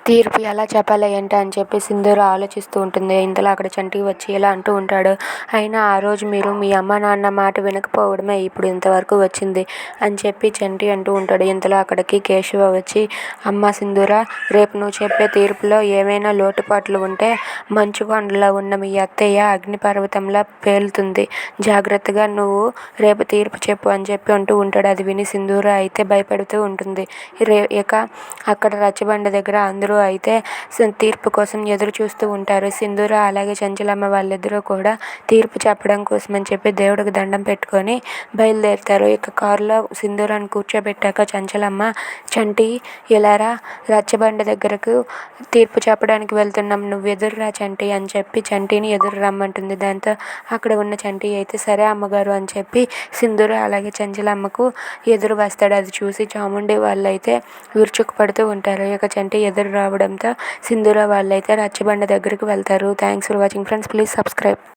తీర్పు ఎలా చెప్పాలా ఏంటా అని చెప్పి సింధూర ఆలోచిస్తూ ఉంటుంది. ఇంతలో అక్కడ చంటి వచ్చి ఇలా అంటూ ఉంటాడు. అయినా ఆ రోజు మీరు మీ అమ్మ నాన్న మాట వినకపోవడమే ఇప్పుడు ఇంతవరకు వచ్చింది అని చెప్పి చంటి అంటూ ఉంటాడు. ఇంతలో అక్కడికి కేశవ వచ్చి, అమ్మ సింధూర, రేపు నువ్వు చెప్పే తీర్పులో ఏమైనా లోటుపాట్లు ఉంటే మంచుకొండలో ఉన్న మీ అత్తయ్య అగ్నిపర్వతంలా పేలుతుంది. జాగ్రత్తగా నువ్వు రేపు తీర్పు చెప్పు అని చెప్పి అంటూ ఉంటాడు. అది విని సింధూర అయితే భయపడుతూ ఉంటుంది. ఇక అక్కడ రచ్చబండ దగ్గర అందరూ అయితే తీర్పు కోసం ఎదురు చూస్తూ ఉంటారు. సింధూర అలాగే చంచలమ్మ వాళ్ళిద్దరూ కూడా తీర్పు చెప్పడం కోసం అని చెప్పి దేవుడికి దండం పెట్టుకొని బయలుదేరుతారు. ఇక కారులో సింధూరాన్ని కూర్చోబెట్టాక చంచలమ్మ, చంటి ఇలారా, రచ్చబండ దగ్గరకు తీర్పు చెప్పడానికి వెళ్తున్నాం, నువ్వు ఎదురురా చంటి అని చెప్పి చంటిని ఎదురు రమ్మంటుంది. దాంతో అక్కడ ఉన్న చంటి అయితే సరే అమ్మగారు అని చెప్పి సింధూర అలాగే చంచలమ్మకు ఎదురు వస్తాడు. అది చూసి చాముండి వాళ్ళైతే విరుచుకుపడుతూ ఉంటారు. ఇక చంటి ఎదురు రావడంతో సింధూర వాళ్ళైతే రచ్చబండ దగ్గరికి వెళ్తారు. Thanks for watching friends, please subscribe.